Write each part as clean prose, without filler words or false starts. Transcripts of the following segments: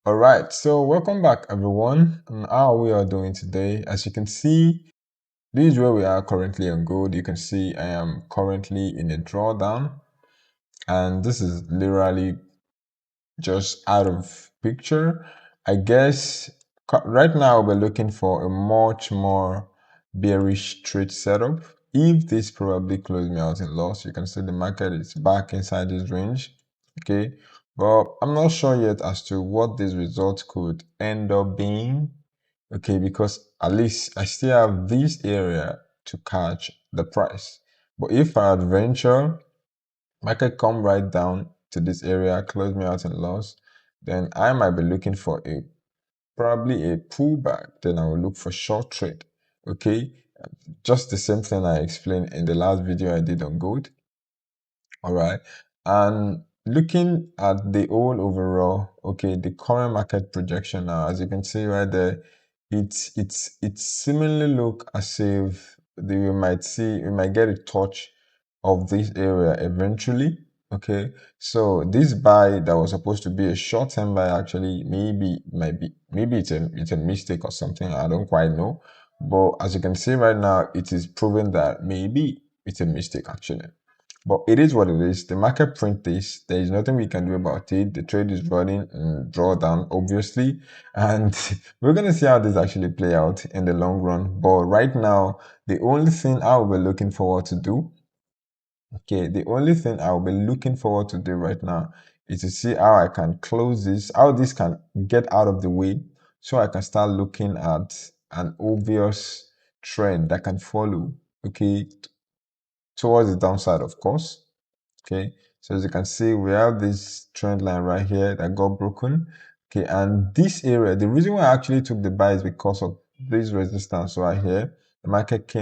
All right, so welcome back, everyone. And how we are doing today? As you can see, this is where we are currently on gold. You can see I am currently in a drawdown, and this is literally just out of picture. I guess right now we're looking for a much more bearish trade setup. If this probably closed me out in loss, you can see the market is back inside this range. Okay, but I'm not sure yet as to what this result could end up being. Okay, because at least I still have this area to catch the price. But if I adventure market come right down to this area, close me out in loss, then I might be looking for a probably a pullback. Then I will look for short trade. Okay, just the same thing I explained in the last video I did on gold. All right. And looking at the whole overall, okay, the current market projection now, as you can see right there, it seemingly look as if we might get a touch of this area eventually. Okay, so this buy that was supposed to be a short-term buy actually maybe it's a mistake or something. I don't quite know. But as you can see right now, it is proven that maybe it's a mistake actually. But it is what it is. The market print this. There is nothing we can do about it. The trade is running and drawdown, obviously. And we're going to see how this actually play out in the long run. But right now, the only thing I will be looking forward to do, okay, the only thing I will be looking forward to do right now is to see how I can close this, how this can get out of the way so I can start looking at an obvious trend that can follow, okay, towards the downside, of course. Okay, so as you can see, we have this trend line right here that got broken. Okay, and this area, the reason why I actually took the buy is because of this resistance right here. The market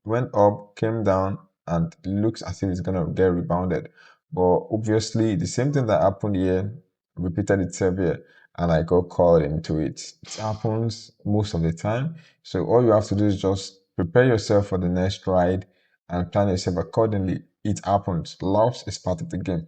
went up, came down, and it looks as if it's gonna get rebounded. But obviously, the same thing that happened here repeated itself here, and I got caught into it. It happens most of the time. So all you have to do is just prepare yourself for the next ride and plan yourself accordingly. It happens. Loss is part of the game.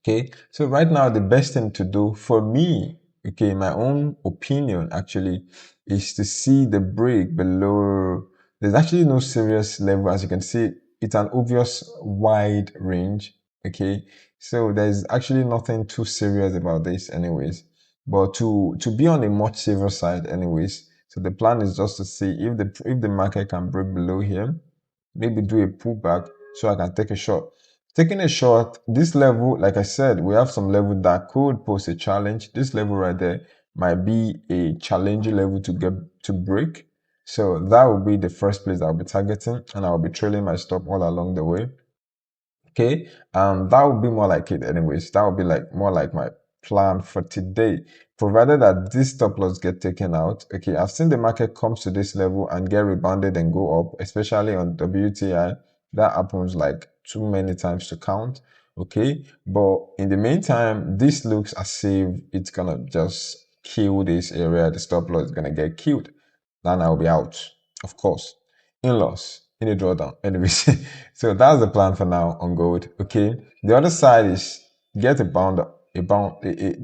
Okay. So right now, the best thing to do for me, okay, my own opinion actually, is to see the break below. There's actually no serious level, as you can see. It's an obvious wide range. Okay. So there's actually nothing too serious about this, anyways. But to be on a much safer side, anyways. So the plan is just to see if the market can break below here, maybe do a pullback so I can take a shot. Taking a shot, this level, like I said, we have some level that could pose a challenge. This level right there might be a challenging level to get to break. So that will be the first place I'll be targeting, and I'll be trailing my stop all along the way. Okay, that would be more like it anyways. That would be like more like my plan for today, provided that this stop loss get taken out. Okay, I've seen the market comes to this level and get rebounded and go up, especially on WTI. That happens like too many times to count. Okay, but in the meantime, this looks as if it's gonna just kill this area. The stop loss is gonna get killed. Then I'll be out, of course, in loss, in a drawdown. Anyways, so that's the plan for now on gold. Okay, the other side is get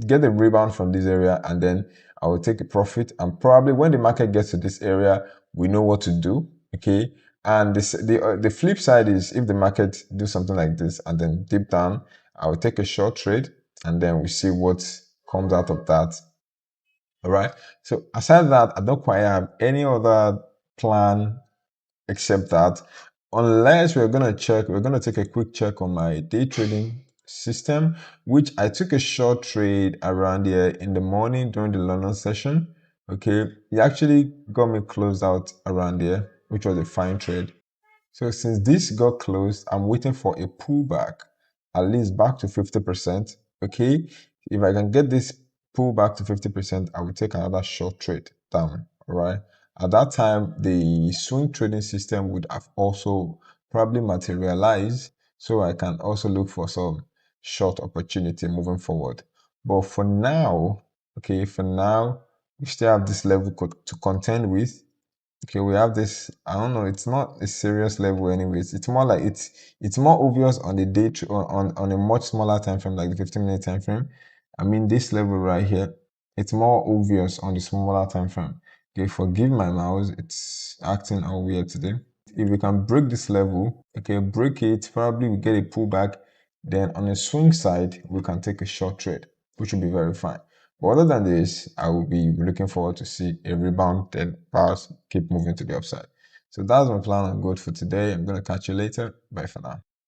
get a rebound from this area, and then I will take a profit. And probably when the market gets to this area, we know what to do. Okay, and the flip side is if the market do something like this and then dip down, I will take a short trade, and then we see what comes out of that. All right. So aside that, I don't quite have any other plan except that unless we're gonna take a quick check on my day trading system, which I took a short trade around here in the morning during the London session. Okay, it actually got me closed out around here, which was a fine trade. So since this got closed, I'm waiting for a pullback, at least back to 50%. Okay, if I can get this pullback to 50%, I will take another short trade down. All right. At that time, the swing trading system would have also probably materialized, so I can also look for some short opportunity moving forward. But for now, okay, for now, we still have this level to contend with. Okay, we have this. I don't know. It's not a serious level, anyways. It's more like it's more obvious on the on a much smaller time frame, like the 15-minute time frame. I mean, this level right here. It's more obvious on the smaller time frame. Okay, forgive my mouse, it's acting all weird today. If we can break this level, okay, break it, probably we get a pullback. Then on a swing side, we can take a short trade, which will be very fine. But other than this, I will be looking forward to see a rebound, then powers keep moving to the upside. So that's my plan on gold for today. I'm going to catch you later. Bye for now.